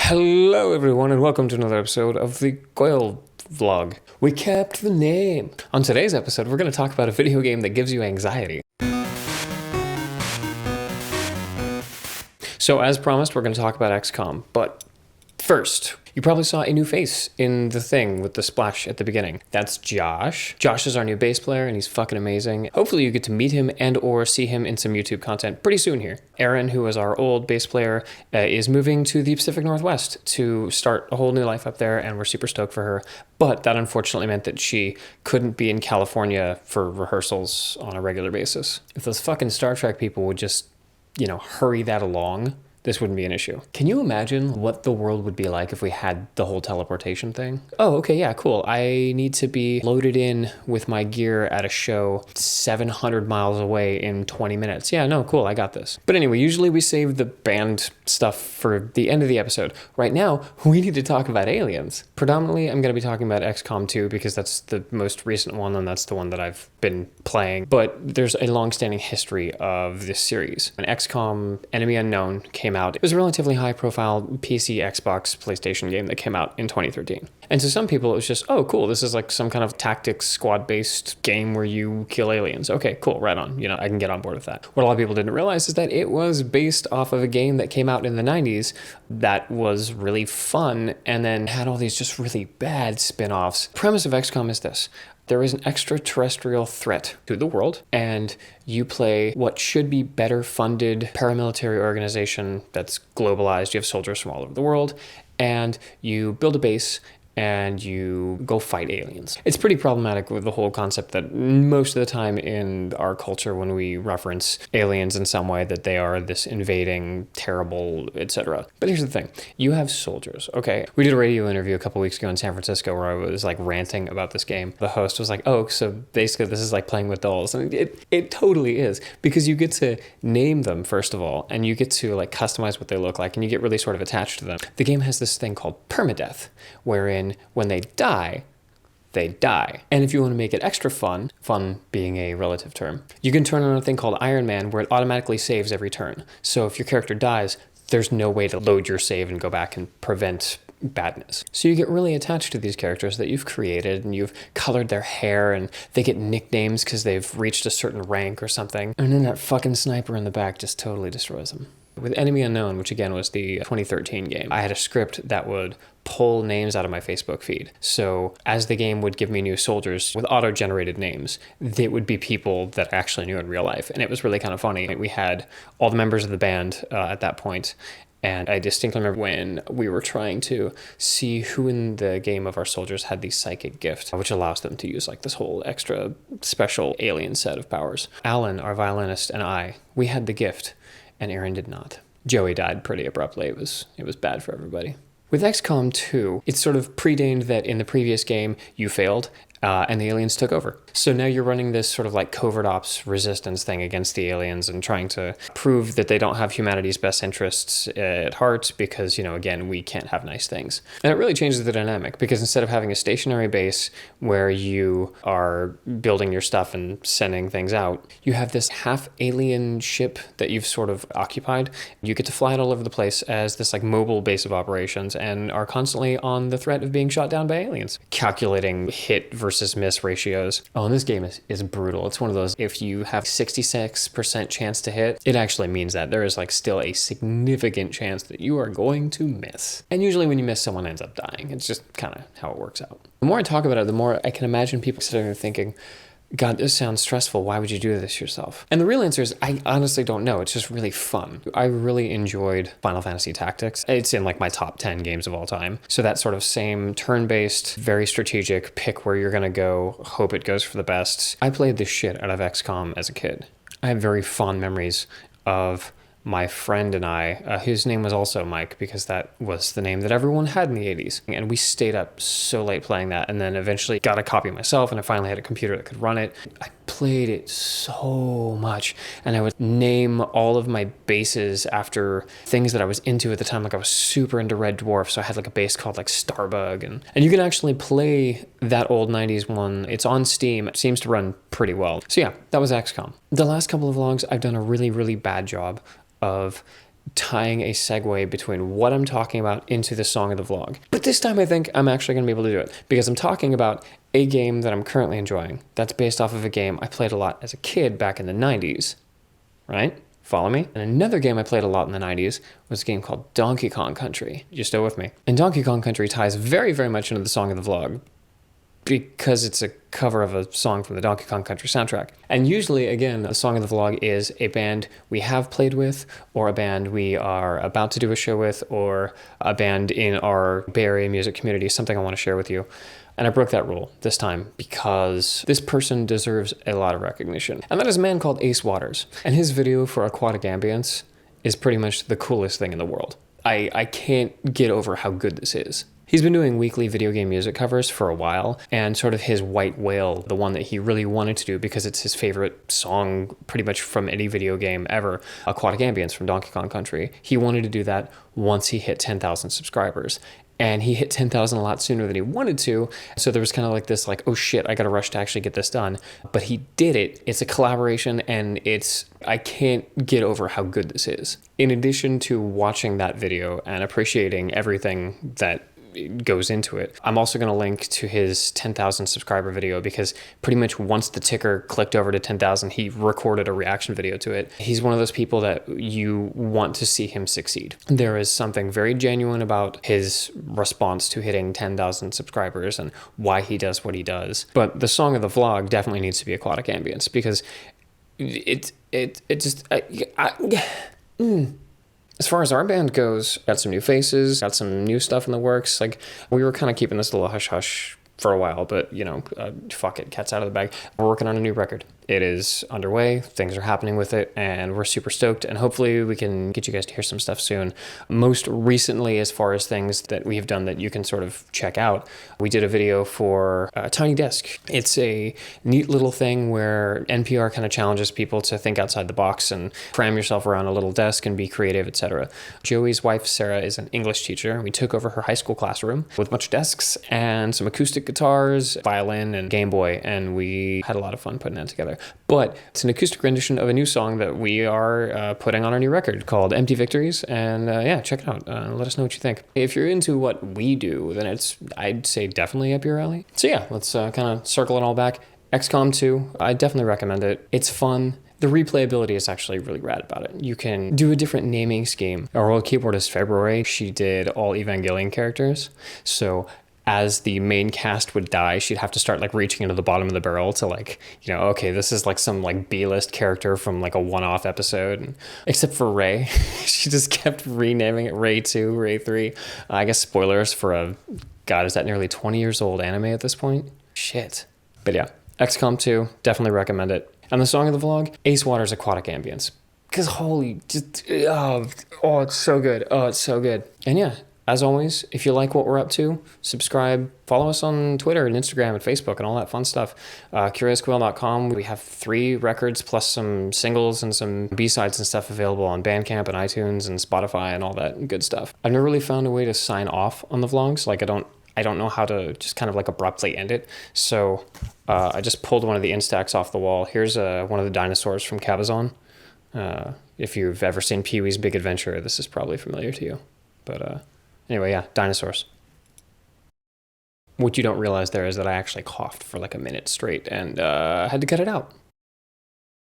Hello everyone and welcome to another episode of the Quail vlog. We kept the name. On today's episode, we're going to talk about a video game that gives you anxiety. So as promised, we're going to talk about Xcom, but first, you probably saw a new face in the thing with the splash at the beginning. That's Josh. Josh is our new bass player and he's fucking amazing. Hopefully you get to meet him and or see him in some YouTube content pretty soon here. Erin, who is our old bass player, is moving to the Pacific Northwest to start a whole new life up there, and we're super stoked for her. But that unfortunately meant that she couldn't be in California for rehearsals on a regular basis. If those fucking Star Trek people would just, hurry that along, this wouldn't be an issue. Can you imagine what the world would be like if we had the whole teleportation thing? Oh, okay, yeah, cool. I need to be loaded in with my gear at a show 700 miles away in 20 minutes. Yeah, no, cool, I got this. But anyway, usually we save the band stuff for the end of the episode. Right now, we need to talk about aliens. Predominantly, I'm going to be talking about Xcom 2 because that's the most recent one and that's the one that I've been playing. But there's a long-standing history of this series. An XCOM Enemy Unknown came out. It was a relatively high-profile PC, Xbox, PlayStation game that came out in 2013. And to some people, it was just, oh, cool, this is like some kind of tactics squad-based game where you kill aliens. Okay, cool, right on. I can get on board with that. What a lot of people didn't realize is that it was based off of a game that came out in the 90s that was really fun and then had all these just really bad spin-offs. The premise of XCOM is this. There is an extraterrestrial threat to the world, and you play what should be better funded paramilitary organization that's globalized. You have soldiers from all over the world, and you build a base and you go fight aliens. It's pretty problematic with the whole concept that most of the time in our culture when we reference aliens in some way that they are this invading, terrible, etc. But here's the thing. You have soldiers, okay? We did a radio interview a couple weeks ago in San Francisco where I was like ranting about this game. The host was like, oh, so basically this is like playing with dolls. And it totally is, because you get to name them, first of all, and you get to like customize what they look like, and you get really sort of attached to them. The game has this thing called permadeath, wherein when they die, they die. And if you want to make it extra fun being a relative term, you can turn on a thing called Iron Man where it automatically saves every turn. So if your character dies, there's no way to load your save and go back and prevent badness. So you get really attached to these characters that you've created and you've colored their hair and they get nicknames because they've reached a certain rank or something. And then that fucking sniper in the back just totally destroys them. With Enemy Unknown, which again was the 2013 game, I had a script that would pull names out of my Facebook feed. So as the game would give me new soldiers with auto-generated names, they would be people that I actually knew in real life. And it was really kind of funny. We had all the members of the band at that point, and I distinctly remember when we were trying to see who in the game of our soldiers had the psychic gift, which allows them to use like this whole extra special alien set of powers. Alan, our violinist, and I, we had the gift, and Erin did not. Joey died pretty abruptly. It was bad for everybody. With XCOM 2, it's sort of preordained that in the previous game you failed and the aliens took over. So now you're running this sort of like covert ops resistance thing against the aliens and trying to prove that they don't have humanity's best interests at heart because, again, we can't have nice things. And it really changes the dynamic because instead of having a stationary base where you are building your stuff and sending things out, you have this half alien ship that you've sort of occupied. You get to fly it all over the place as this like mobile base of operations and are constantly on the threat of being shot down by aliens. Calculating hit versus miss ratios. Oh, and this game is brutal. It's one of those, if you have 66% chance to hit, it actually means that there is like still a significant chance that you are going to miss. And usually when you miss, someone ends up dying. It's just kind of how it works out. The more I talk about it, the more I can imagine people sitting there thinking, God, this sounds stressful. Why would you do this yourself? And the real answer is, I honestly don't know. It's just really fun. I really enjoyed Final Fantasy Tactics. It's in like my top 10 games of all time. So that sort of same turn-based, very strategic, pick where you're going to go, hope it goes for the best. I played the shit out of XCOM as a kid. I have very fond memories of my friend and I, whose name was also Mike, because that was the name that everyone had in the 80s. And we stayed up so late playing that, and then eventually got a copy myself, and I finally had a computer that could run it. I played it so much, and I would name all of my bases after things that I was into at the time. Like I was super into Red Dwarf, so I had like a base called like Starbug, and you can actually play that old 90s one. It's on Steam. It seems to run pretty well. So yeah, that was XCOM. The last couple of vlogs, I've done a really, really bad job of tying a segue between what I'm talking about into the song of the vlog. But this time I think I'm actually going to be able to do it because I'm talking about a game that I'm currently enjoying that's based off of a game I played a lot as a kid back in the 90s, right? Follow me? And another game I played a lot in the 90s was a game called Donkey Kong Country. You still with me? And Donkey Kong Country ties very, very much into the song of the vlog because it's a cover of a song from the Donkey Kong Country soundtrack. And usually, again, the song of the vlog is a band we have played with, or a band we are about to do a show with, or a band in our Bay Area music community, something I want to share with you. And I broke that rule this time because this person deserves a lot of recognition. And that is a man called Ace Waters. And his video for Aquatic Ambience is pretty much the coolest thing in the world. I can't get over how good this is. He's been doing weekly video game music covers for a while, and sort of his White Whale, the one that he really wanted to do because it's his favorite song pretty much from any video game ever, Aquatic Ambience from Donkey Kong Country. He wanted to do that once he hit 10,000 subscribers. And he hit 10,000 a lot sooner than he wanted to. So there was kind of like this like, oh shit, I got to rush to actually get this done. But he did it. It's a collaboration and I can't get over how good this is. In addition to watching that video and appreciating everything that goes into it, I'm also going to link to his 10,000 subscriber video because pretty much once the ticker clicked over to 10,000, he recorded a reaction video to it. He's one of those people that you want to see him succeed. There is something very genuine about his response to hitting 10,000 subscribers and why he does what he does. But the song of the vlog definitely needs to be Aquatic Ambience because it just as far as our band goes, got some new faces, got some new stuff in the works. Like, we were kind of keeping this a little hush-hush for a while, but, you know, fuck it, cat's out of the bag. We're working on a new record. It is underway, things are happening with it, and we're super stoked, and hopefully we can get you guys to hear some stuff soon. Most recently, as far as things that we have done that you can sort of check out, we did a video for Tiny Desk. It's a neat little thing where NPR kind of challenges people to think outside the box and cram yourself around a little desk and be creative, etc. Joey's wife, Sarah, is an English teacher. We took over her high school classroom with a bunch of desks and some acoustic guitars, violin, and Game Boy, and we had a lot of fun putting that together. But it's an acoustic rendition of a new song that we are putting on our new record called Empty Victories. And yeah, check it out. Let us know what you think. If you're into what we do, then it's, I'd say, definitely up your alley. So yeah, let's kind of circle it all back. Xcom 2, I definitely recommend it. It's fun. The replayability is actually really rad about it. You can do a different naming scheme. Our old keyboardist, February, she did all Evangelion characters. So as the main cast would die, she'd have to start like reaching into the bottom of the barrel to like, you know, okay, this is like some like B-list character from like a one-off episode. And, except for Ray, she just kept renaming it Ray 2, Ray 3. I guess spoilers for a, God, is that nearly 20 years old anime at this point? Shit. But yeah, XCOM 2, definitely recommend it. And the song of the vlog, Ace Waters' Aquatic Ambience. Because holy, just, oh, it's so good. Oh, it's so good. And yeah, as always, if you like what we're up to, subscribe, follow us on Twitter and Instagram and Facebook and all that fun stuff. CuriousQuail.com, we have 3 records plus some singles and some B-sides and stuff available on Bandcamp and iTunes and Spotify and all that good stuff. I've never really found a way to sign off on the vlogs. Like I don't know how to just kind of like abruptly end it. So I just pulled one of the Instax off the wall. Here's one of the dinosaurs from Cabazon. If you've ever seen Pee-wee's Big Adventure, this is probably familiar to you. But anyway, yeah, dinosaurs. What you don't realize there is that I actually coughed for like a minute straight and had to cut it out.